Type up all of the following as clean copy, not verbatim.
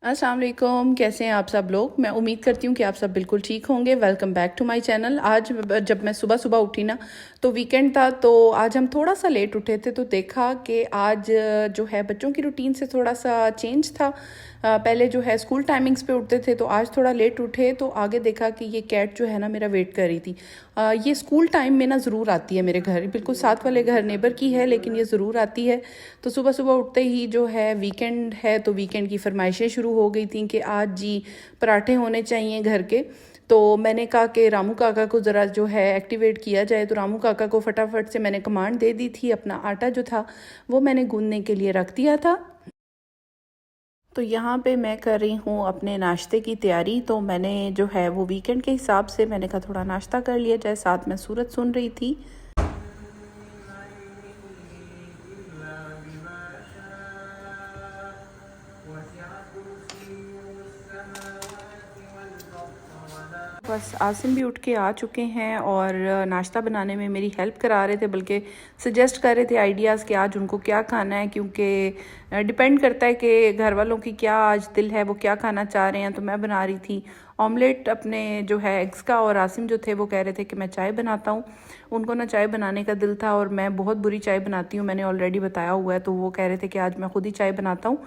अस्सलाम वालेकुम, कैसे हैं आप सब लोग। मैं उम्मीद करती हूँ कि आप सब बिल्कुल ठीक होंगे। Welcome back to my channel. आज जब मैं सुबह सुबह उठी ना तो वीकेंड था, तो आज हम थोड़ा सा लेट उठे थे, तो देखा कि आज जो है बच्चों की रूटीन से थोड़ा सा चेंज था। पहले जो है स्कूल टाइमिंग्स पे उठते थे, तो आज थोड़ा लेट उठे, तो आगे देखा कि ये कैट जो है ना मेरा वेट कर रही थी। ये स्कूल टाइम में ना ज़रूर आती है मेरे घर, बिल्कुल साथ वाले घर नेबर की है, लेकिन ये ज़रूर आती है। तो सुबह सुबह उठते ही जो है वीकेंड है, तो वीकेंड की फरमाइशें शुरू हो गई थी कि आज जी पराठे होने चाहिए घर के। तो मैंने कहा कि रामू काका को ज़रा जो है एक्टिवेट किया जाए, तो रामू काका को फटाफट से मैंने कमांड दे दी थी। अपना आटा जो था वो मैंने गूंदने के लिए रख दिया था। तो यहाँ पे मैं कर रही हूँ अपने नाश्ते की तैयारी। तो मैंने जो है वो वीकेंड के हिसाब से मैंने कहा थोड़ा नाश्ता कर लिया जाए, साथ में सूरत सुन रही थी। बस आसिम भी उठ के आ चुके हैं और नाश्ता बनाने में मेरी हेल्प करा रहे थे, बल्कि सजेस्ट कर रहे थे आइडियाज़ कि आज उनको क्या खाना है, क्योंकि डिपेंड करता है कि घर वालों की क्या आज दिल है, वो क्या खाना चाह रहे हैं। तो मैं बना रही थी ऑमलेट अपने जो है एग्स का, और आसिम जो थे वो कह रहे थे कि मैं चाय बनाता हूँ। उनको ना चाय बनाने का दिल था, और मैं बहुत बुरी चाय बनाती हूँ, मैंने ऑलरेडी बताया हुआ है। तो वो कह रहे थे कि आज मैं खुद ही चाय बनाता हूँ,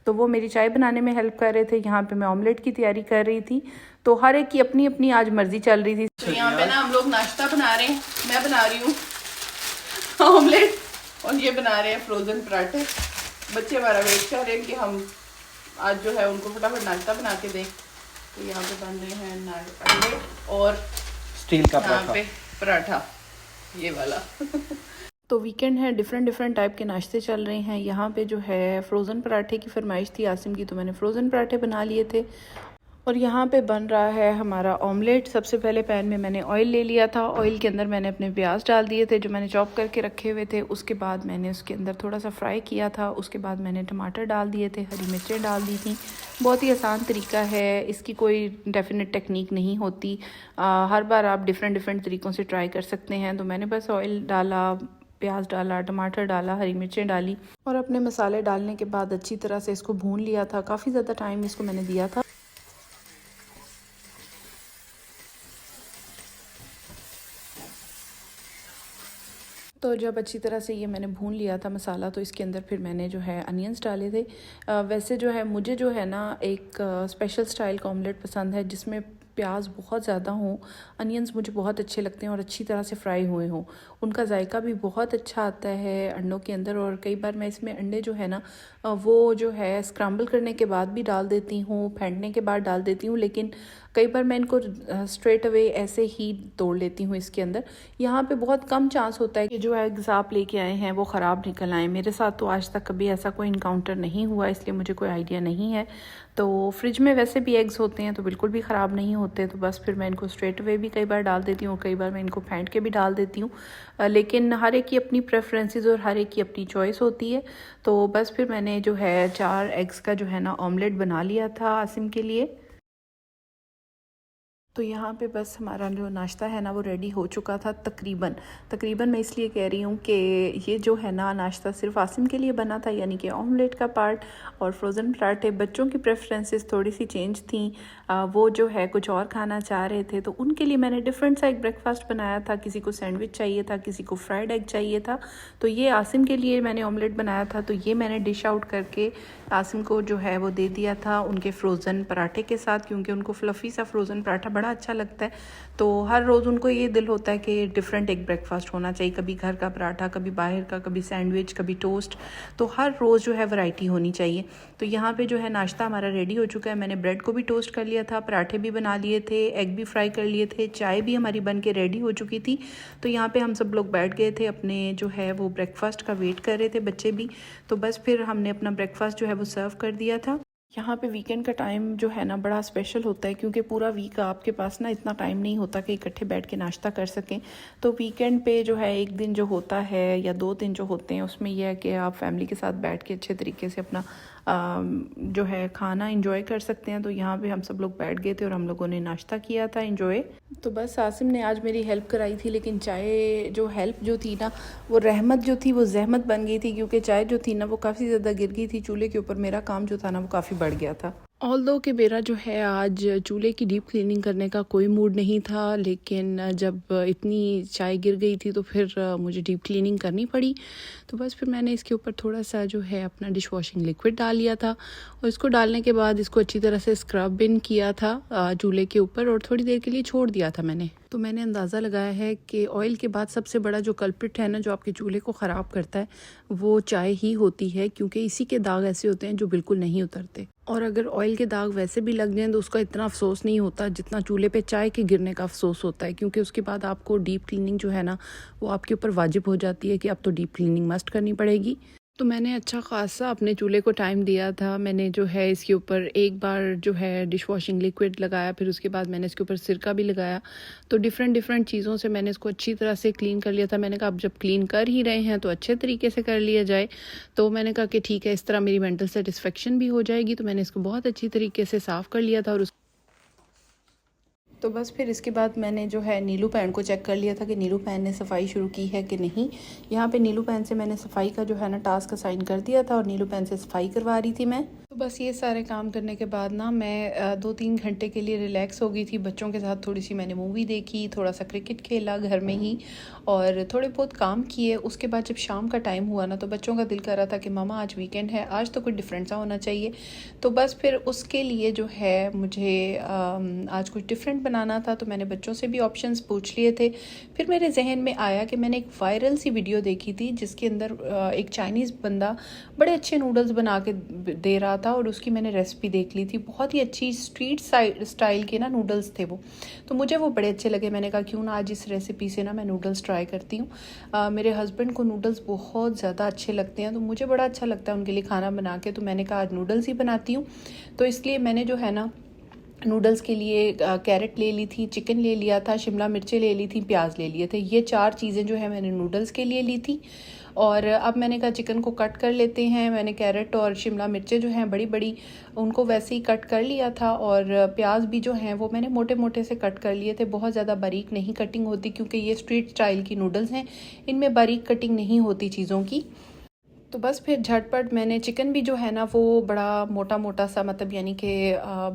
तो वो मेरी चाय बनाने में हेल्प कर रहे थे। यहाँ पे मैं ऑमलेट की तैयारी कर रही थी। तो हर एक की अपनी अपनी आज मर्जी चल रही थी। तो यहाँ पे ना हम लोग नाश्ता बना रहे हैं। मैं बना रही हूँ ऑमलेट और ये बना रहे हैं फ्रोजन पराठे। बच्चे हमारा वेट कर रहे हैं कि हम आज जो है उनको फटाफट नाश्ता बना के दें। तो यहाँ पे बन रहे हैं अंडे और स्टील का यहाँ पे पराठा ये वाला तो वीकेंड है, डिफरेंट डिफरेंट टाइप के नाश्ते चल रहे हैं। यहाँ पे जो है फ्रोज़न पराठे की फरमाइश थी आसिम की, तो मैंने फ्रोज़न पराठे बना लिए थे। और यहाँ पे बन रहा है हमारा ऑमलेट। सबसे पहले पैन में मैंने ऑयल ले लिया था। ऑयल के अंदर मैंने अपने प्याज डाल दिए थे जो मैंने चॉप करके रखे हुए थे। उसके बाद मैंने उसके अंदर थोड़ा सा फ्राई किया था। उसके बाद मैंने टमाटर डाल दिए थे, हरी मिर्चें डाल दी थी। बहुत ही आसान तरीका है, इसकी कोई डेफिनेट टेक्निक नहीं होती। हर बार आप डिफरेंट डिफरेंट तरीक़ों से ट्राई कर सकते हैं। तो मैंने बस ऑयल डाला, प्याज डाला, टमाटर डाला, हरी मिर्चें डाली और अपने मसाले डालने के बाद अच्छी तरह से इसको भून लिया था। काफ़ी ज़्यादा टाइम इसको मैंने दिया था। तो जब अच्छी तरह से ये मैंने भून लिया था मसाला, तो इसके अंदर फिर मैंने जो है अनियंस डाले थे। वैसे जो है मुझे जो है ना एक स्पेशल स्टाइल का ऑमलेट पसंद है जिसमें प्याज बहुत ज़्यादा हों। अनियंस मुझे बहुत अच्छे लगते हैं और अच्छी तरह से फ्राई हुए हों। उनका जायका भी बहुत अच्छा आता है अंडों के अंदर। और कई बार मैं इसमें अंडे जो है ना वो जो है स्क्रम्बल करने के बाद भी डाल देती हूँ, फेंटने के बाद डाल देती हूँ, लेकिन कई बार मैं इनको स्ट्रेट अवे ऐसे ही तोड़ लेती हूँ इसके अंदर। यहाँ पे बहुत कम चांस होता है कि जो एग्स आप लेके आए हैं वो ख़राब निकल आए। मेरे साथ तो आज तक कभी ऐसा कोई इनकाउंटर नहीं हुआ, इसलिए मुझे कोई आइडिया नहीं है। तो फ्रिज में वैसे भी एग्स होते हैं तो बिल्कुल भी ख़राब नहीं होते। तो बस फिर मैं इनको स्ट्रेट अवे भी कई बार डाल देती हूँ, कई बार मैं इनको फेंट के भी डाल देती हूँ। लेकिन हर एक की अपनी प्रेफरेंसेस और हर एक की अपनी चॉइस होती है। तो बस फिर मैंने जो है 4 एग्स का जो है ना ऑमलेट बना लिया था आसिम के लिए। तो यहाँ पे बस हमारा जो नाश्ता है ना वो रेडी हो चुका था तकरीबन। तकरीबन मैं इसलिए कह रही हूँ कि ये जो है ना नाश्ता सिर्फ आसिम के लिए बना था, यानी कि ऑमलेट का पार्ट और फ्रोज़न पराठे। बच्चों की प्रेफरेंसेस थोड़ी सी चेंज थी, वो जो है कुछ और खाना चाह रहे थे, तो उनके लिए मैंने डिफरेंट सा एक ब्रेकफास्ट बनाया था। किसी को सैंडविच चाहिए था, किसी को फ्राइड एग चाहिए था। तो ये आसिम के लिए मैंने ऑमलेट बनाया था। तो ये मैंने डिश आउट करके आसिम को जो है वो दे दिया था उनके फ्रोज़न पराठे के साथ, क्योंकि उनको फ्लफ़ी सा फ्रोज़न पराठा बड़ा अच्छा लगता है। तो हर रोज़ उनको ये दिल होता है कि डिफरेंट एक ब्रेकफास्ट होना चाहिए, कभी घर का पराठा, कभी बाहर का, कभी सैंडविच, कभी टोस्ट। तो हर रोज़ जो है वैरायटी होनी चाहिए। तो यहाँ पे जो है नाश्ता हमारा रेडी हो चुका है। मैंने ब्रेड को भी टोस्ट कर लिया था, पराठे भी बना लिए थे, एग भी फ्राई कर लिए थे, चाय भी हमारी बन के रेडी हो चुकी थी। तो यहाँ पे हम सब लोग बैठ गए थे, अपने जो है वो ब्रेकफास्ट का वेट कर रहे थे, बच्चे भी। तो बस फिर हमने अपना ब्रेकफास्ट जो है वो सर्व कर दिया था। यहाँ पे वीकेंड का टाइम जो है ना बड़ा स्पेशल होता है, क्योंकि पूरा वीक आपके पास ना इतना टाइम नहीं होता कि इकट्ठे बैठ के नाश्ता कर सकें। तो वीकेंड पे जो है एक दिन जो होता है या 2 दिन जो होते हैं, उसमें यह है कि आप फैमिली के साथ बैठ के अच्छे तरीके से अपना जो है खाना इंजॉय कर सकते हैं। तो यहाँ पे हम सब लोग बैठ गए थे और हम लोगों ने नाश्ता किया था इंजॉय। तो बस आसिम ने आज मेरी हेल्प कराई थी, लेकिन चाय जो हेल्प जो थी ना वो रहमत जो थी वो जहमत बन गई थी, क्योंकि चाय जो थी ना वो काफ़ी ज़्यादा गिर गई थी चूल्हे के ऊपर। मेरा काम जो था ना वो काफ़ी बढ़ गया था। ऑल्दो कि मेरा जो है आज चूल्हे की डीप क्लीनिंग करने का कोई मूड नहीं था, लेकिन जब इतनी चाय गिर गई थी तो फिर मुझे डीप क्लीनिंग करनी पड़ी। तो बस फिर मैंने इसके ऊपर थोड़ा सा जो है अपना डिश वॉशिंग लिक्विड डाल लिया था और इसको डालने के बाद इसको अच्छी तरह से स्क्रब इन किया था चूल्हे के ऊपर और थोड़ी देर के लिए छोड़ दिया था मैंने। तो मैंने अंदाज़ा लगाया है कि ऑयल के बाद सबसे बड़ा जो कल्प्रिट है ना, जो आपके चूल्हे को ख़राब करता है, वो चाय ही होती है, क्योंकि इसी के दाग ऐसे होते हैं जो बिल्कुल नहीं उतरते। और अगर ऑयल के दाग वैसे भी लग जाएं तो उसका इतना अफसोस नहीं होता जितना चूल्हे पे चाय के गिरने का अफसोस होता है, क्योंकि उसके बाद आपको डीप क्लीनिंग जो है ना, वो आपके ऊपर वाजिब हो जाती है कि अब तो डीप क्लीनिंग मस्ट करनी पड़ेगी। तो मैंने अच्छा ख़ासा अपने चूल्हे को टाइम दिया था। मैंने जो है इसके ऊपर एक बार जो है डिश वॉशिंग लिक्विड लगाया, फिर उसके बाद मैंने इसके ऊपर सिरका भी लगाया। तो डिफरेंट चीज़ों से मैंने इसको अच्छी तरह से क्लीन कर लिया था। मैंने कहा अब जब क्लीन कर ही रहे हैं तो अच्छे तरीके से कर लिया जाए। तो मैंने कहा कि ठीक है, इस तरह मेरी मेंटल सेटिस्फेक्शन भी हो जाएगी। तो मैंने इसको बहुत अच्छी तरीके से साफ़ कर लिया था। और तो बस फिर इसके बाद मैंने जो है नीलू पैन को चेक कर लिया था कि नीलू पैन ने सफाई शुरू की है कि नहीं। यहाँ पे नीलू पैन से मैंने सफाई का जो है ना टास्क असाइन कर दिया था और नीलू पैन से सफाई करवा रही थी मैं। तो बस ये सारे काम करने के बाद ना मैं 2-3 घंटे के लिए रिलैक्स हो गई थी। बच्चों के साथ थोड़ी सी मैंने मूवी देखी, थोड़ा सा क्रिकेट खेला घर में ही और थोड़े बहुत काम किए। उसके बाद जब शाम का टाइम हुआ ना, तो बच्चों का दिल कर रहा था कि मामा आज वीकेंड है, आज तो कुछ डिफरेंट सा होना चाहिए। तो बस फिर उसके लिए जो है मुझे आज कुछ डिफरेंट बनाना था। तो मैंने बच्चों से भी ऑप्शंस पूछ लिए थे। फिर मेरे जहन में आया कि मैंने एक वायरल सी वीडियो देखी थी जिसके अंदर एक चाइनीज़ बंदा बड़े अच्छे नूडल्स बना के दे रहा था और उसकी मैंने रेसिपी देख ली थी। बहुत ही अच्छी स्ट्रीट स्टाइल के ना नूडल्स थे वो। तो मुझे वो बड़े अच्छे लगे। मैंने कहा क्यों ना आज इस रेसिपी से ना मैं नूडल्स ट्राई करती हूँ। मेरे हस्बैंड को नूडल्स बहुत ज़्यादा अच्छे लगते हैं, तो मुझे बड़ा अच्छा लगता है उनके लिए खाना बना के। तो मैंने कहा आज नूडल्स ही बनाती हूँ। तो इसलिए मैंने जो है ना नूडल्स के लिए कैरेट ले ली थी, चिकन ले लिया था, शिमला मिर्चें ले ली थी, प्याज ले लिए थे। ये 4 चीज़ें जो है मैंने नूडल्स के लिए ली थी। और अब मैंने कहा चिकन को कट कर लेते हैं। मैंने कैरेट और शिमला मिर्चें जो हैं बड़ी बड़ी, उनको वैसे ही कट कर लिया था और प्याज भी जो हैं वो मैंने मोटे मोटे से कट कर लिए थे। बहुत ज़्यादा बारीक नहीं कटिंग होती, क्योंकि ये स्ट्रीट स्टाइल की नूडल्स हैं, इनमें बारीक कटिंग नहीं होती चीज़ों की। तो बस फिर झटपट मैंने चिकन भी जो है ना वो बड़ा मोटा मोटा सा, मतलब यानी कि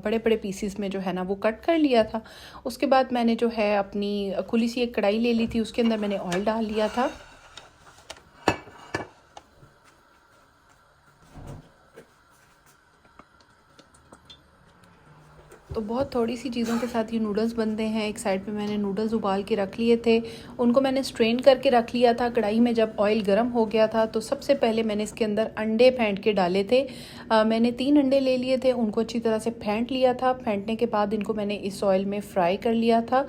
बड़े बड़े पीसीस में जो है ना वो कट कर लिया था। उसके बाद मैंने जो है अपनी खुली सी एक कढ़ाई ले ली थी, उसके अंदर मैंने ऑयल डाल लिया था। तो बहुत थोड़ी सी चीज़ों के साथ ये नूडल्स बनते हैं। एक साइड पे मैंने नूडल्स उबाल के रख लिए थे, उनको मैंने स्ट्रेन करके रख लिया था। कढ़ाई में जब ऑयल गर्म हो गया था तो सबसे पहले मैंने इसके अंदर अंडे फेंट के डाले थे। मैंने 3 अंडे ले लिए थे, उनको अच्छी तरह से फेंट लिया था। फेंटने के बाद इनको मैंने इस ऑयल में फ्राई कर लिया था।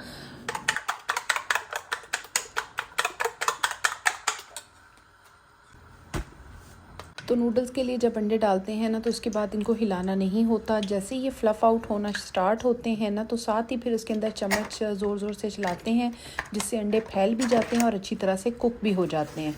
तो नूडल्स के लिए जब अंडे डालते हैं ना, तो उसके बाद इनको हिलाना नहीं होता। जैसे ही ये फ्लफ़ आउट होना स्टार्ट होते हैं ना, तो साथ ही फिर उसके अंदर चम्मच ज़ोर ज़ोर से चलाते हैं, जिससे अंडे फैल भी जाते हैं और अच्छी तरह से कुक भी हो जाते हैं।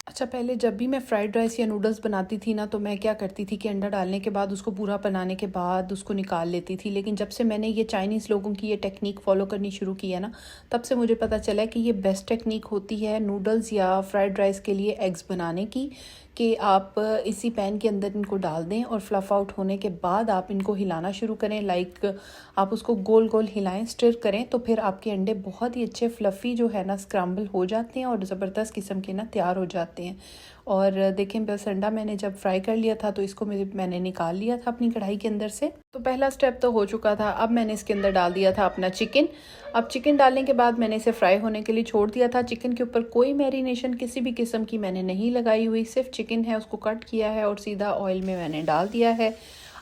अच्छा, पहले जब भी मैं फ़्राइड राइस या नूडल्स बनाती थी ना, तो मैं क्या करती थी कि अंडा डालने के बाद उसको पूरा बनाने के बाद उसको निकाल लेती थी। लेकिन जब से मैंने ये चाइनीज़ लोगों की ये टेक्निक फ़ॉलो करनी शुरू की है ना, तब से मुझे पता चला कि ये बेस्ट टेक्निक होती है नूडल्स या फ़्राइड राइस के लिए एग्स बनाने की, कि आप इसी पैन के अंदर इनको डाल दें और फ्लफ़ आउट होने के बाद आप इनको हिलाना शुरू करें। लाइक आप उसको गोल गोल हिलाएं, स्टिर करें, तो फिर आपके अंडे बहुत ही अच्छे फ्लफ़ी जो है ना स्क्रम्बल हो जाते हैं और ज़बरदस्त किस्म के ना तैयार हो जाते हैं। और देखें, बस अंडा मैंने जब फ्राई कर लिया था तो इसको मैंने निकाल लिया था अपनी कढ़ाई के अंदर से। तो पहला स्टेप तो हो चुका था। अब मैंने इसके अंदर डाल दिया था अपना चिकन। अब चिकन डालने के बाद मैंने इसे फ्राई होने के लिए छोड़ दिया था। चिकन के ऊपर कोई मैरिनेशन किसी भी किस्म की मैंने नहीं लगाई हुई, सिर्फ चिकन है उसको कट किया है और सीधा ऑयल में मैंने डाल दिया है।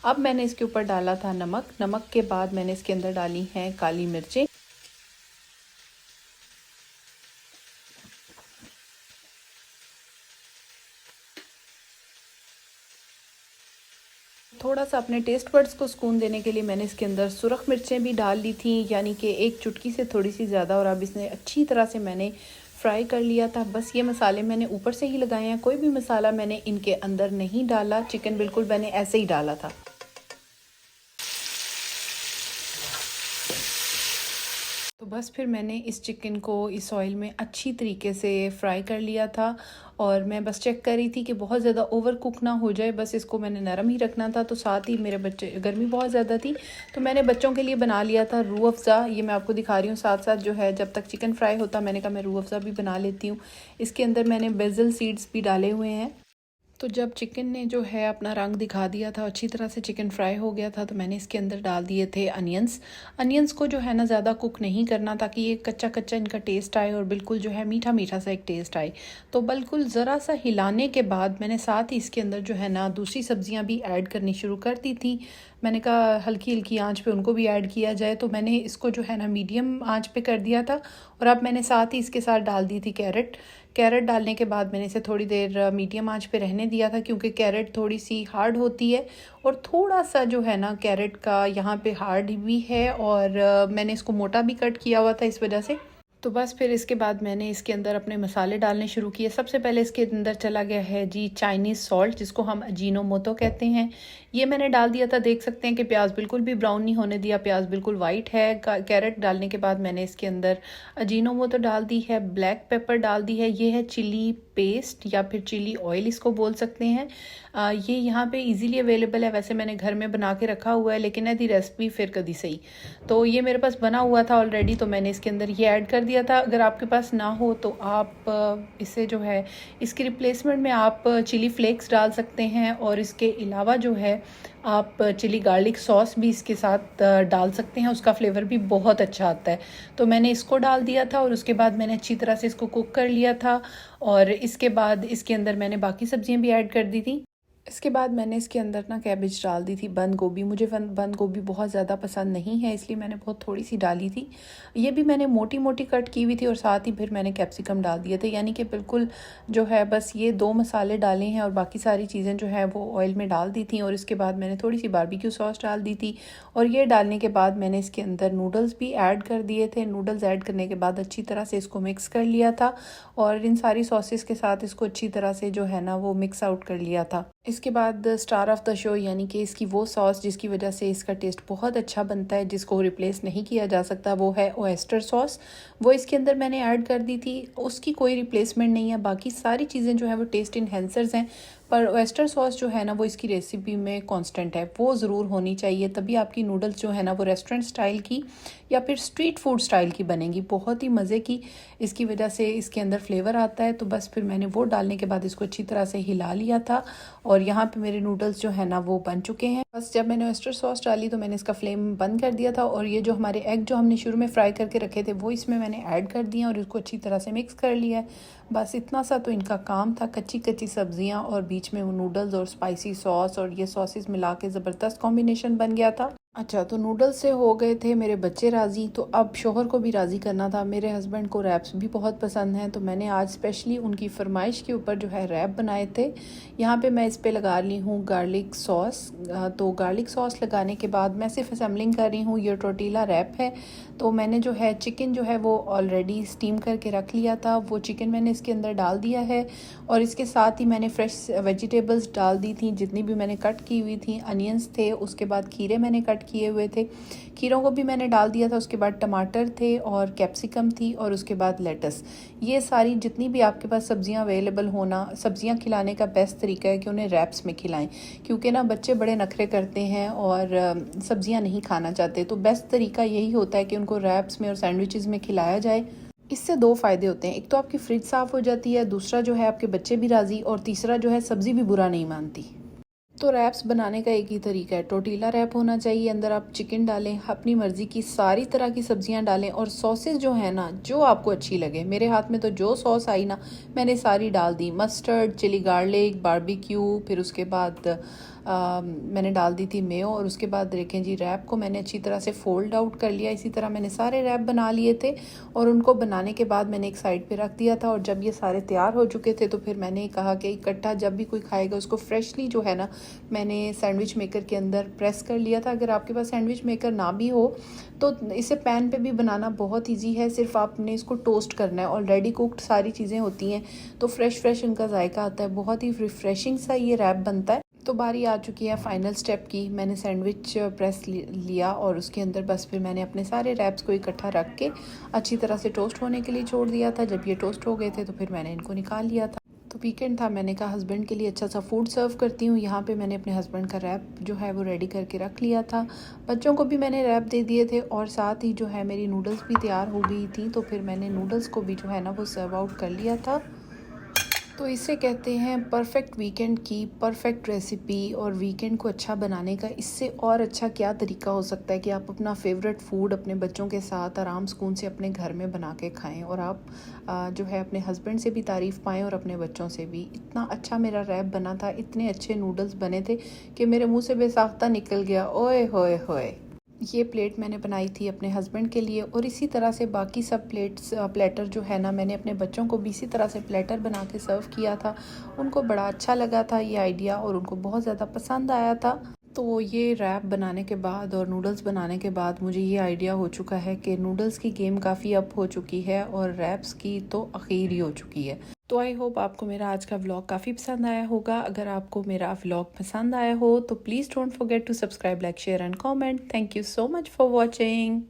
अब मैंने इसके ऊपर डाला था नमक। नमक के बाद मैंने इसके अंदर डाली हैं काली मिर्चें। थोड़ा सा अपने टेस्ट बड्स को सुकून देने के लिए मैंने इसके अंदर सुरख मिर्चें भी डाल ली थी, यानी कि एक चुटकी से थोड़ी सी ज़्यादा। और अब इसने अच्छी तरह से मैंने फ्राई कर लिया था। बस ये मसाले मैंने ऊपर से ही लगाए हैं, कोई भी मसाला मैंने इनके अंदर नहीं डाला। चिकन बिल्कुल मैंने ऐसे ही डाला था। तो तो बस फिर मैंने इस चिकन को इस ऑयल में अच्छी तरीके से फ्राई कर लिया था और मैं बस चेक कर रही थी कि बहुत ज़्यादा ओवर कुक ना हो जाए, बस इसको मैंने नरम ही रखना था। तो साथ ही मेरे बच्चे, गर्मी बहुत ज़्यादा थी तो मैंने बच्चों के लिए बना लिया था रूह अफ़ज़ा। ये मैं आपको दिखा रही हूँ साथ साथ जो है, जब तक चिकन फ्राई होता मैंने कहा मैं रूह अफ़ज़ा भी बना लेती हूँ। इसके अंदर मैंने बेज़ल सीड्स भी डाले हुए हैं। तो जब चिकन ने जो है अपना रंग दिखा दिया था, अच्छी तरह से चिकन फ्राई हो गया था, तो मैंने इसके अंदर डाल दिए थे अनियंस। अनियंस को जो है ना ज़्यादा कुक नहीं करना, ताकि ये कच्चा कच्चा इनका टेस्ट आए और बिल्कुल जो है मीठा मीठा सा एक टेस्ट आए। तो बिल्कुल ज़रा सा हिलाने के बाद मैंने साथ ही इसके अंदर जो है ना दूसरी सब्जियां भी ऐड करनी शुरू कर दी थी। मैंने कहा हल्की हल्की आंच पे उनको भी ऐड किया जाए, तो मैंने इसको जो है ना मीडियम आंच पे कर दिया था। और अब मैंने साथ ही इसके साथ डाल दी थी कैरेट। कैरेट डालने के बाद मैंने इसे थोड़ी देर मीडियम आंच पे रहने दिया था, क्योंकि कैरेट थोड़ी सी हार्ड होती है और थोड़ा सा जो है ना कैरेट का यहाँ पे हार्ड भी है, और मैंने इसको मोटा भी कट किया हुआ था इस वजह से। तो बस फिर इसके बाद मैंने इसके अंदर अपने मसाले डालने शुरू किए। सबसे पहले इसके अंदर चला गया है जी चाइनीज़ सॉल्ट, जिसको हम अजीनोमोटो कहते हैं। ये मैंने डाल दिया था। देख सकते हैं कि प्याज बिल्कुल भी ब्राउन नहीं होने दिया, प्याज बिल्कुल वाइट है। कैरेट डालने के बाद मैंने इसके अंदर अजीनोमोटो डाल दी है, ब्लैक पेपर डाल दी है, ये है चिली पेस्ट या फिर चिली ऑयल इसको बोल सकते हैं। ये यहाँ पे इजीली अवेलेबल है, वैसे मैंने घर में बना के रखा हुआ है, लेकिन यदि रेसिपी फिर कभी सही। तो ये मेरे पास बना हुआ था ऑलरेडी, तो मैंने इसके अंदर ये ऐड कर दिया था। अगर आपके पास ना हो तो आप इसे जो है इसकी रिप्लेसमेंट में आप चिली फ्लेक्स डाल सकते हैं, और इसके अलावा जो है आप चिली गार्लिक सॉस भी इसके साथ डाल सकते हैं, उसका फ्लेवर भी बहुत अच्छा आता है। तो मैंने इसको डाल दिया था और उसके बाद मैंने अच्छी तरह से इसको कुक कर लिया था, और इसके बाद इसके अंदर मैंने बाकी सब्जियां भी ऐड कर दी थी। इसके बाद मैंने इसके अंदर ना कैबेज डाल दी थी, बंद गोभी। मुझे बंद गोभी बहुत ज़्यादा पसंद नहीं है, इसलिए मैंने बहुत थोड़ी सी डाली थी। ये भी मैंने मोटी मोटी कट की हुई थी, और साथ ही फिर मैंने कैप्सिकम डाल दिए थे। यानी कि बिल्कुल जो है बस ये 2 मसाले डाले हैं, और बाकी सारी चीज़ें जो है वो ऑयल में डाल दी थी। और इसके बाद मैंने थोड़ी सी बारबेक्यू सॉस डाल दी थी, और ये डालने के बाद मैंने इसके अंदर नूडल्स भी ऐड कर दिए थे। नूडल्स ऐड करने के बाद अच्छी तरह से इसको मिक्स कर लिया था, और इन सारी सॉसेस के साथ इसको अच्छी तरह से जो है ना वो मिक्स आउट कर लिया था। इसके बाद स्टार ऑफ द शो यानी कि इसकी वो सॉस जिसकी वजह से इसका टेस्ट बहुत अच्छा बनता है, जिसको रिप्लेस नहीं किया जा सकता, वो है ओएस्टर सॉस। वो इसके अंदर मैंने ऐड कर दी थी। उसकी कोई रिप्लेसमेंट नहीं है, बाकी सारी चीज़ें जो है वो टेस्ट इन्हेंसर्स हैं, पर ओएस्टर सॉस जो है ना वो इसकी रेसिपी में कांस्टेंट है, वो ज़रूर होनी चाहिए, तभी आपकी नूडल्स जो है ना वो रेस्टोरेंट स्टाइल की या फिर स्ट्रीट फूड स्टाइल की बनेंगी, बहुत ही मज़े की। इसकी वजह से इसके अंदर फ्लेवर आता है। तो बस फिर मैंने वो डालने के बाद इसको अच्छी तरह से हिला लिया था, और यहाँ पे मेरे नूडल्स जो है ना वो बन चुके हैं। बस जब मैंने ओएस्टर सॉस डाली तो मैंने इसका फ्लेम बंद कर दिया था, और ये जो हमारे एग जो हमने शुरू में फ्राई करके रखे थे वो इसमें मैंने ऐड कर दिए और इसको अच्छी तरह से मिक्स कर लिया है। बस इतना सा तो इनका काम था। कच्ची कच्ची सब्जियां और बीच में वो नूडल्स और स्पाइसी सॉस, और ये सॉसेस मिला के ज़बरदस्त कॉम्बिनेशन बन गया था। अच्छा, तो नूडल्स से हो गए थे मेरे बच्चे राज़ी, तो अब शोहर को भी राज़ी करना था। मेरे हस्बैंड को रैप्स भी बहुत पसंद हैं, तो मैंने आज स्पेशली उनकी फरमाइश के ऊपर जो है रैप बनाए थे। यहाँ पे मैं इस पे लगा ली हूँ गार्लिक सॉस। तो गार्लिक सॉस लगाने के बाद मैं सिर्फ असेंबलिंग कर रही हूँ। ये टोर्टिला रैप है। तो मैंने जो है चिकन जो है वो ऑलरेडी स्टीम करके रख लिया था, वो चिकन मैंने इसके अंदर डाल दिया है, और इसके साथ ही मैंने फ्रेश वेजिटेबल्स डाल दी थी जितनी भी मैंने कट की हुई थी। अनियंस थे, उसके बाद खीरे मैंने कट किए हुए थे, खीरों को भी मैंने डाल दिया था। उसके बाद टमाटर थे और कैप्सिकम थी, और उसके बाद लेटस। ये सारी जितनी भी आपके पास सब्जियां अवेलेबल होना, सब्जियां खिलाने का बेस्ट तरीका है कि उन्हें रैप्स में खिलाएं, क्योंकि ना बच्चे बड़े नखरे करते हैं और सब्जियां नहीं खाना चाहते। तो बेस्ट तरीका यही होता है कि उनको रैप्स में और सैंडविचेस में खिलाया जाए। इससे 2 फ़ायदे होते हैं, एक तो आपकी फ्रिज साफ़ हो जाती है, दूसरा जो है आपके बच्चे भी राज़ी, और तीसरा जो है सब्ज़ी भी बुरा नहीं मानती। तो रैप्स बनाने का एक ही तरीका है, टोर्टिला रैप होना चाहिए। अंदर आप चिकन डालें, अपनी मर्ज़ी की सारी तरह की सब्जियां डालें, और सॉसेस जो है ना जो आपको अच्छी लगे। मेरे हाथ में तो जो सॉस आई ना मैंने सारी डाल दी। मस्टर्ड, चिली गार्लिक, बारबेक्यू, फिर उसके बाद मैंने डाल दी थी मेयो, और उसके बाद देखें जी रैप को मैंने अच्छी तरह से फोल्ड आउट कर लिया। इसी तरह मैंने सारे रैप बना लिए थे, और उनको बनाने के बाद मैंने एक साइड पे रख दिया था। और जब ये सारे तैयार हो चुके थे तो फिर मैंने कहा कि इकट्ठा जब भी कोई खाएगा उसको फ्रेशली जो है ना मैंने सैंडविच मेकर के अंदर प्रेस कर लिया था। अगर आपके पास सैंडविच मेकर ना भी हो तो इसे पैन पे भी बनाना बहुत ईजी है, सिर्फ आपने इसको टोस्ट करना है। ऑलरेडी कुक्ड सारी चीज़ें होती हैं, तो फ्रेश फ्रेश इनका जायका आता है, बहुत ही रिफ्रेशिंग सा ये रैप बनता है। तो बारी आ चुकी है फाइनल स्टेप की। मैंने सैंडविच प्रेस लिया और उसके अंदर बस फिर मैंने अपने सारे रैप्स को इकट्ठा रख के अच्छी तरह से टोस्ट होने के लिए छोड़ दिया था। जब ये टोस्ट हो गए थे तो फिर मैंने इनको निकाल लिया था। तो वीकेंड था, मैंने कहा हस्बैंड के लिए अच्छा सा फूड सर्व करती हूँ। यहाँ पे मैंने अपने हस्बैंड का रैप जो है वो रेडी करके रख लिया था। बच्चों को भी मैंने रैप दे दिए थे और साथ ही जो है मेरी नूडल्स भी तैयार हो गई थी, तो फिर मैंने नूडल्स को भी जो है ना वो सर्व आउट कर लिया था। तो इसे कहते हैं परफेक्ट वीकेंड की परफेक्ट रेसिपी। और वीकेंड को अच्छा बनाने का इससे और अच्छा क्या तरीका हो सकता है कि आप अपना फेवरेट फूड अपने बच्चों के साथ आराम सुकून से अपने घर में बना के खाएं और आप जो है अपने हस्बैंड से भी तारीफ़ पाएं और अपने बच्चों से भी। इतना अच्छा मेरा रैप बना था, इतने अच्छे नूडल्स बने थे कि मेरे मुंह से बेसाख्ता निकल गया। ओए होए होए। ये प्लेट मैंने बनाई थी अपने हस्बैंड के लिए और इसी तरह से बाकी सब प्लेटर जो है ना मैंने अपने बच्चों को भी इसी तरह से प्लेटर बना के सर्व किया था। उनको बड़ा अच्छा लगा था ये आइडिया और उनको बहुत ज़्यादा पसंद आया था। तो ये रैप बनाने के बाद और नूडल्स बनाने के बाद मुझे ये आइडिया हो चुका है कि नूडल्स की गेम काफ़ी अप हो चुकी है और रैप्स की तो आखिर ही हो चुकी है। तो आई होप आपको मेरा आज का व्लॉग काफ़ी पसंद आया होगा। अगर आपको मेरा व्लॉग पसंद आया हो तो please don't forget to subscribe, like, share and comment. Thank you so much for watching.